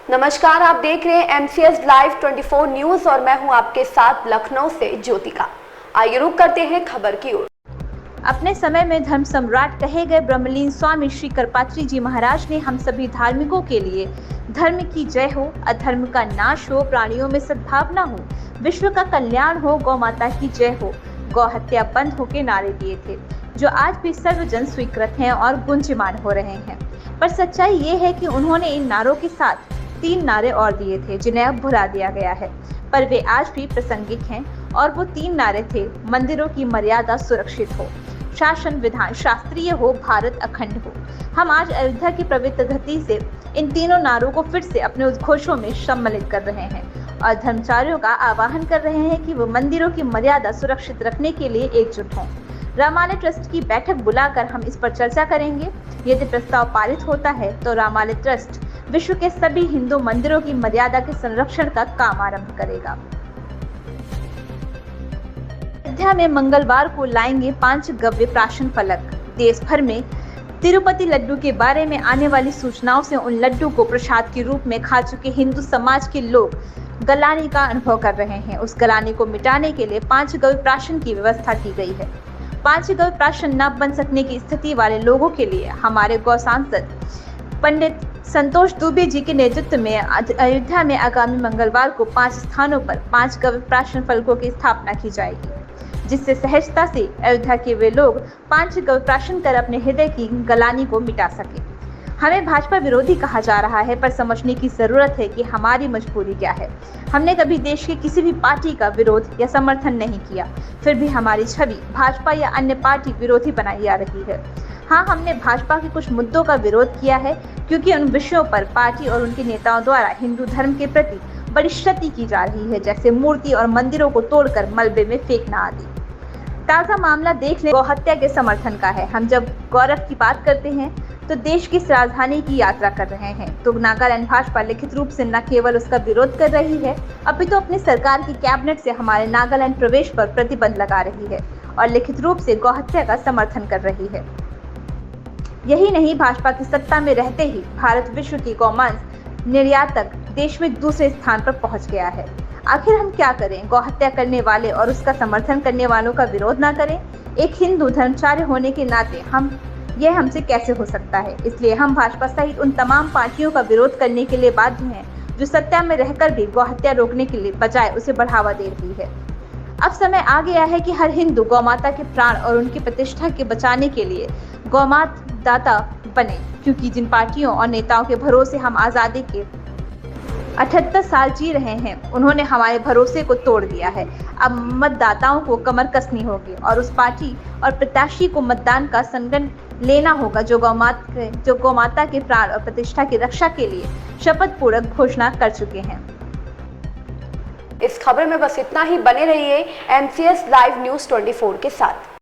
नमस्कार, आप देख रहे हैं MCS लाइव 24 न्यूज और मैं हूं आपके साथ लखनऊ से ज्योतिका। आइए रुक करते हैं खबर की ओर। अपने समय में धर्म सम्राट कहे गए ब्रह्मलीन स्वामी श्री करपात्री जी महाराज ने हम सभी धार्मिकों के लिए धर्म की जय हो, अधर्म का नाश हो, प्राणियों में सद्भावना हो, विश्व का कल्याण हो, गौ माता की जय हो, गौ हत्या बंद हो के नारे दिए थे, जो आज भी सर्वजन स्वीकृत हैं और गुंजयमान हो रहे हैं। पर सच्चाई ये है कि उन्होंने इन नारों के साथ 3 नारे और दिए थे जिन्हें अब भुला दिया गया है, पर वे आज भी प्रासंगिक हैं। और वो 3 नारे थे: मंदिरों की मर्यादा सुरक्षित हो, शासन विधान शास्त्रीय हो, भारत अखंड हो। हम आज अयोध्या की पवित्र धरती से इन तीनों नारों को फिर से अपने उद्घोषों में सम्मिलित कर रहे हैं और धर्माचार्यों का आह्वान कर रहे हैं कि वो मंदिरों की मर्यादा सुरक्षित रखने के लिए एकजुट हों। रामालय ट्रस्ट की बैठक बुलाकर हम इस पर चर्चा करेंगे। यदि प्रस्ताव पारित होता है तो रामालय ट्रस्ट विश्व के सभी हिंदू मंदिरों की मर्यादा के संरक्षण का काम आरंभ करेगा। अयोध्या में मंगलवार को लाएंगे 5 गव्य प्राशन फलक। देश भर में तिरुपति लड्डू के बारे में आने वाली सूचनाओं से उन लड्डू को प्रसाद के रूप में खा चुके हिंदू समाज के लोग गलानी का अनुभव कर रहे हैं। उस गलानी को मिटाने के लिए 5 गव्य प्राशन की व्यवस्था की गई है। 5 गव्य प्राशन न बन सकने की स्थिति वाले लोगों के लिए हमारे गौ सांसद पंडित संतोष दुबे जी के नेतृत्व में अयोध्या में आगामी मंगलवार को 5 स्थानों पर 5 गव्य प्राशन फलकों की स्थापना की जाएगी, जिससे सहजता से अयोध्या के वे लोग 5 गव्य प्राशन कर अपने हृदय की गलानी को मिटा सके। हमें भाजपा विरोधी कहा जा रहा है, पर समझने की जरूरत है कि हमारी मजबूरी क्या है। हमने कभी देश के किसी भी पार्टी का विरोध या समर्थन नहीं किया, फिर भी हमारी छवि भाजपा या अन्य पार्टी विरोधी बनाई जा रही है। हाँ, हमने भाजपा के कुछ मुद्दों का विरोध किया है, क्योंकि उन विषयों पर पार्टी और उनके नेताओं द्वारा हिंदू धर्म के प्रति बड़ी क्षति की जा रही है, जैसे मूर्ति और मंदिरों को तोड़कर मलबे में फेंकना आदि। ताज़ा मामला देख ले, गौ हत्या के समर्थन का है। हम जब गौरव की बात करते हैं तो देश की राजधानी की यात्रा कर रहे हैं, तो नागालैंड भाजपा लिखित रूप से न केवल उसका विरोध कर रही है, अपितु तो अपनी सरकार की कैबिनेट से हमारे नागालैंड प्रवेश पर प्रतिबंध लगा रही है और लिखित रूप से गौ हत्या का समर्थन कर रही है। यही नहीं, भाजपा की सत्ता में रहते ही भारत विश्व की गौमांस निर्यातक देश में दूसरे स्थान पर पहुंच गया है। आखिर हम क्या करें? गौ हत्या करने वाले और उसका समर्थन करने वालों का विरोध ना करें? एक हिंदू धर्माचार्य होने के नाते यह हमसे कैसे हो सकता है? इसलिए हम भाजपा सहित उन तमाम पार्टियों का विरोध करने के लिए बाध्य हैं जो सत्ता में रहकर भी गौ हत्या रोकने के लिए बजाय उसे बढ़ावा दे रही है। अब समय आ गया है कि हर हिंदू गौ माता के प्राण और उनकी प्रतिष्ठा के बचाने के लिए गौमाता दाता बने, क्योंकि जिन पार्टियों और नेताओं के भरोसे हम आज़ादी के 78 साल जी रहे हैं, उन्होंने हमारे भरोसे को तोड़ दिया है। अब मतदाताओं को कमर कसनी होगी और उस पार्टी और प्रत्याशी को मतदान का संगठन लेना होगा जो गौमाता के प्राण और प्रतिष्ठा की रक्षा के लिए शपथ पूर्वक घोषणा कर चुके हैं। इस खबर में बस इतना ही। बने रहिए MCS लाइव न्यूज 24 के साथ।